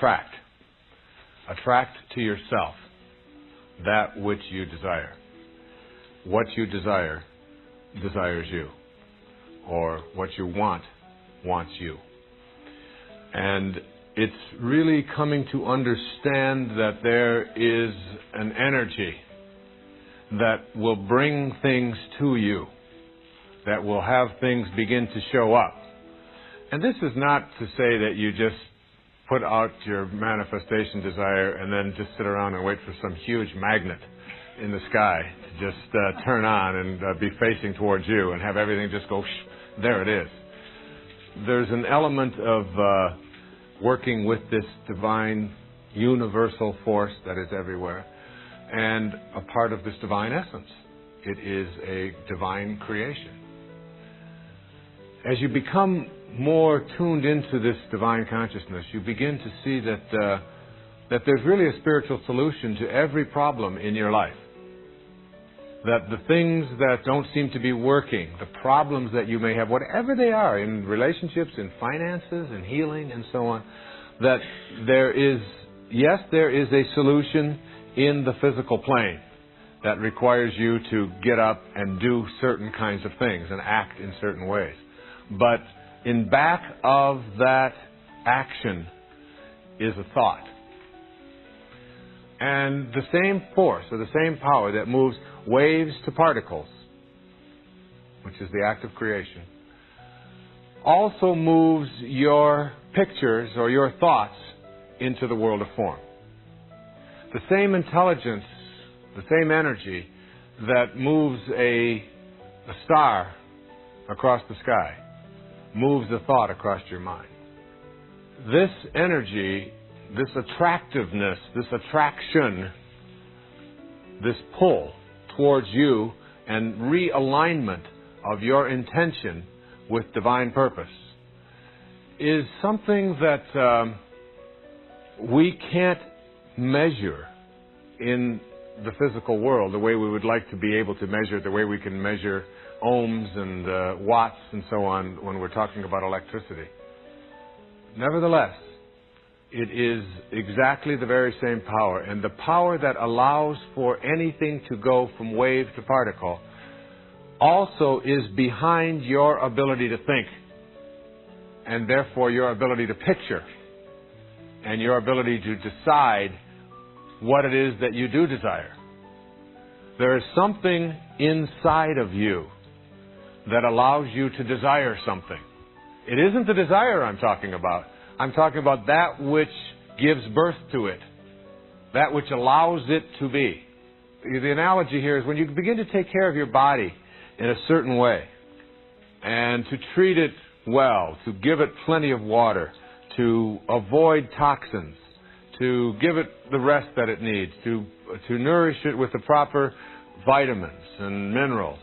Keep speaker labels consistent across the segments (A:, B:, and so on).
A: attract. Attract to yourself that which you desire. What you desire desires you. Or what you want wants you. And it's really coming to understand that there is an energy that will bring things to you, that will have things begin to show up. And this is not to say that you just put out your manifestation desire and then just sit around and wait for some huge magnet in the sky to just turn on and be facing towards you and have everything just go, there it is. There's an element of working with this divine universal force that is everywhere and a part of this divine essence. It is a divine creation. As you become more tuned into this divine consciousness, you begin to see that there's really a spiritual solution to every problem in your life. That the things that don't seem to be working, the problems that you may have, whatever they are, in relationships, in finances, in healing, and so on, that there is a solution in the physical plane that requires you to get up and do certain kinds of things and act in certain ways. But in back of that action is a thought. And the same force or the same power that moves waves to particles, which is the act of creation, also moves your pictures or your thoughts into the world of form. The same intelligence, the same energy that moves a star across the sky moves a thought across your mind. This energy, this attractiveness, this attraction, this pull towards you and realignment of your intention with divine purpose is something that we can't measure in the physical world the way we would like to be able to measure it, the way we can measure ohms and watts and so on when we're talking about electricity. Nevertheless, it is exactly the very same power, and the power that allows for anything to go from wave to particle also is behind your ability to think, and therefore your ability to picture, and your ability to decide what it is that you do desire. There is something inside of you that allows you to desire something. It isn't the desire I'm talking about. I'm talking about that which gives birth to it, that which allows it to be. The analogy here is when you begin to take care of your body in a certain way and to treat it well, to give it plenty of water, to avoid toxins, to give it the rest that it needs, to nourish it with the proper vitamins and minerals,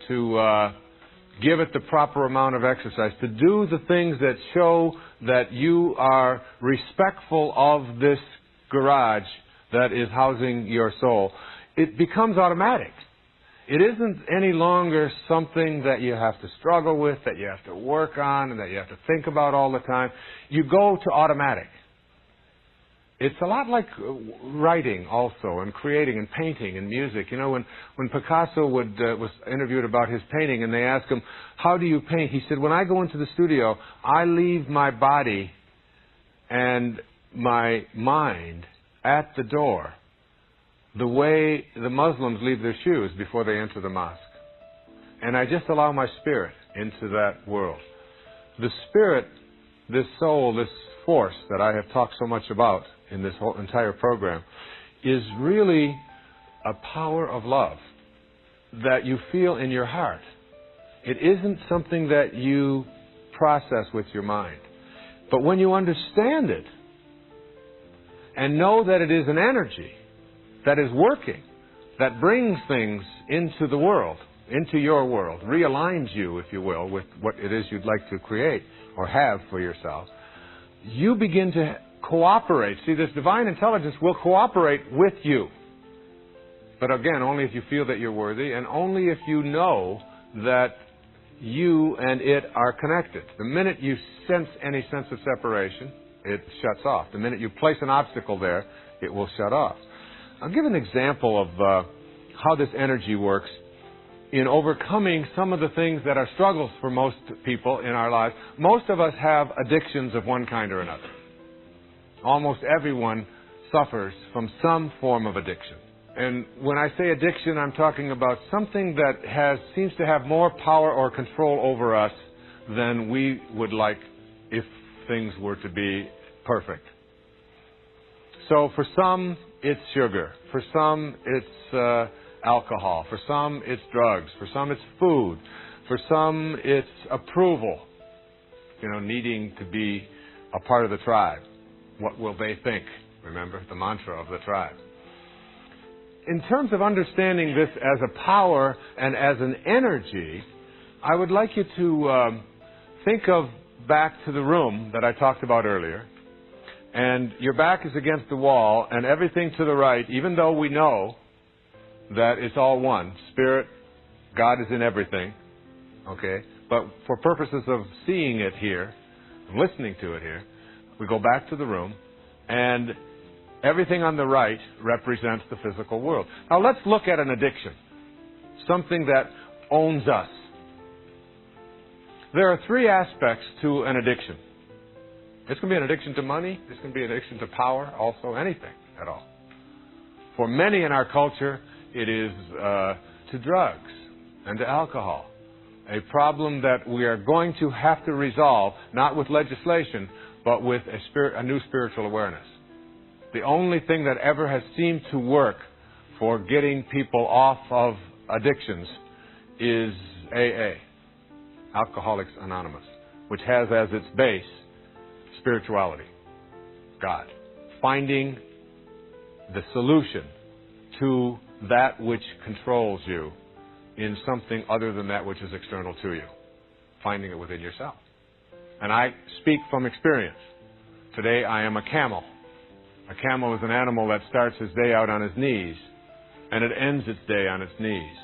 A: to give it the proper amount of exercise, to do the things that show that you are respectful of this garage that is housing your soul. It becomes automatic. It isn't any longer something that you have to struggle with, that you have to work on, and that you have to think about all the time. You go to automatic. It's a lot like writing also, and creating, and painting, and music. You know, when Picasso was interviewed about his painting, and they asked him, how do you paint? He said, when I go into the studio, I leave my body and my mind at the door, the way the Muslims leave their shoes before they enter the mosque. And I just allow my spirit into that world. The spirit, this soul, this force that I have talked so much about in this whole entire program, is really a power of love that you feel in your heart. It isn't something that you process with your mind. But when you understand it and know that it is an energy that is working, that brings things into the world, into your world, realigns you, if you will, with what it is you'd like to create or have for yourself, you begin to cooperate. See, this divine intelligence will cooperate with you. But again, only if you feel that you're worthy, and only if you know that you and it are connected. The minute you sense any sense of separation, it shuts off. The minute you place an obstacle there, it will shut off. I'll give an example of how this energy works in overcoming some of the things that are struggles for most people in our lives. Most of us have addictions of one kind or another. Almost everyone suffers from some form of addiction. And when I say addiction, I'm talking about something that seems to have more power or control over us than we would like if things were to be perfect. So for some, it's sugar. For some, it's alcohol. For some, it's drugs. For some, it's food. For some, it's approval. Needing to be a part of the tribe. What will they think? Remember the mantra of the tribe. In terms of understanding this as a power and as an energy, I would like you to think of back to the room that I talked about earlier. And your back is against the wall, and everything to the right, even though we know that it's all one. Spirit, God is in everything. Okay? But for purposes of seeing it here, listening to it here, we go back to the room, and everything on the right represents the physical world. Now let's look at an addiction. Something that owns us. There are three aspects to an addiction. It's going to be an addiction to money. It's going to be an addiction to power. Also anything at all. For many in our culture, it is to drugs and to alcohol. A problem that we are going to have to resolve, not with legislation, but with a new spiritual awareness. The only thing that ever has seemed to work for getting people off of addictions is AA, Alcoholics Anonymous, which has as its base spirituality, God. Finding the solution to that which controls you in something other than that which is external to you. Finding it within yourself. And I speak from experience. Today I am a camel. A camel is an animal that starts his day out on his knees, and it ends its day on its knees.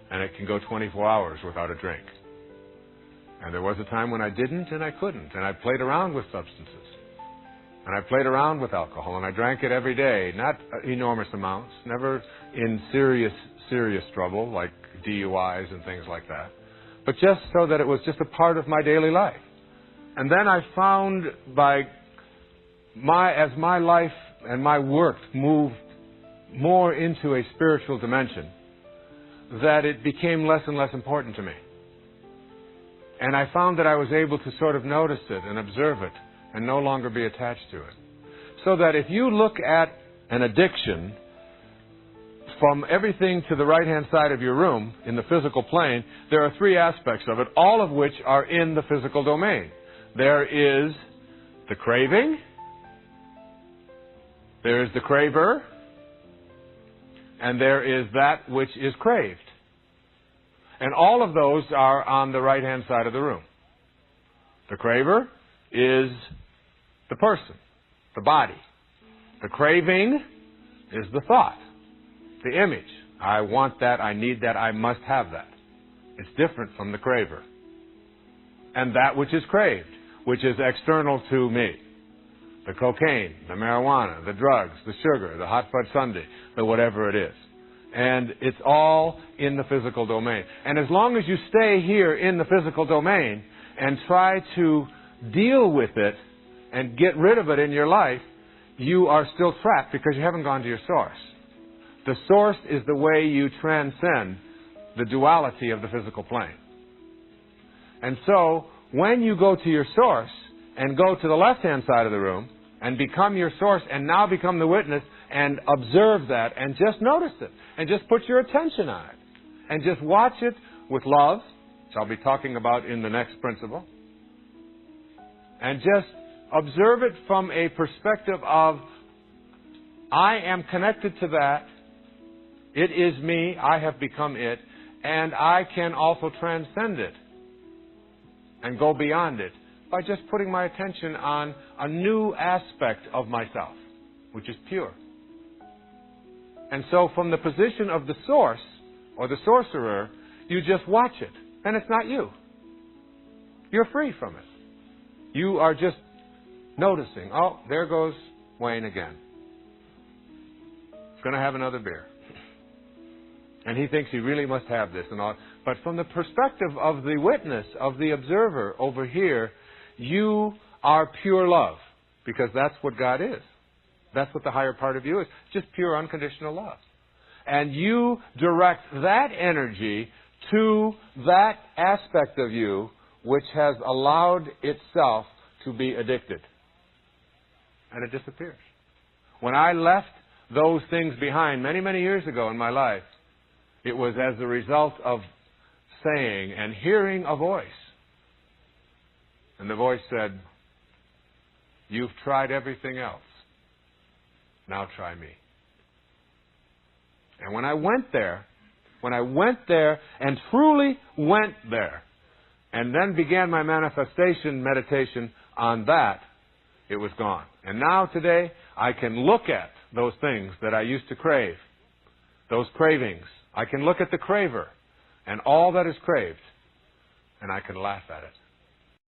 A: And it can go 24 hours without a drink. And there was a time when I didn't and I couldn't. And I played around with substances. And I played around with alcohol. And I drank it every day. Not enormous amounts. Never in serious trouble like DUIs and things like that. But just so that it was just a part of my daily life. And then I found as my life and my work moved more into a spiritual dimension, that it became less and less important to me. And I found that I was able to sort of notice it and observe it and no longer be attached to it. So that if you look at an addiction from everything to the right-hand side of your room in the physical plane, there are three aspects of it, all of which are in the physical domain. There is the craving, there is the craver, and there is that which is craved. And all of those are on the right-hand side of the room. The craver is the person, the body. The craving is the thought, the image. I want that, I need that, I must have that. It's different from the craver. And that which is craved, which is external to me. The cocaine, the marijuana, the drugs, the sugar, the hot fudge sundae, the whatever it is. And it's all in the physical domain. And as long as you stay here in the physical domain and try to deal with it and get rid of it in your life, you are still trapped because you haven't gone to your source. The source is the way you transcend the duality of the physical plane. And so, when you go to your source and go to the left-hand side of the room and become your source and now become the witness and observe that and just notice it and just put your attention on it and just watch it with love, which I'll be talking about in the next principle, and just observe it from a perspective of I am connected to that, it is me, I have become it, and I can also transcend it and go beyond it by just putting my attention on a new aspect of myself, which is pure. And so from the position of the source, or the sorcerer, you just watch it. And it's not you. You're free from it. You are just noticing, oh, there goes Wayne again. He's going to have another beer. And he thinks he really must have this and all. But from the perspective of the witness, of the observer over here, you are pure love. Because that's what God is. That's what the higher part of you is. Just pure unconditional love. And you direct that energy to that aspect of you which has allowed itself to be addicted. And it disappears. When I left those things behind many, many years ago in my life, it was as a result of saying and hearing a voice. And the voice said, "You've tried everything else. Now try me." And when I went there and truly went there, and then began my manifestation meditation on that, it was gone. And now today, I can look at those things that I used to crave, those cravings. I can look at the craver and all that is craved, and I can laugh at it.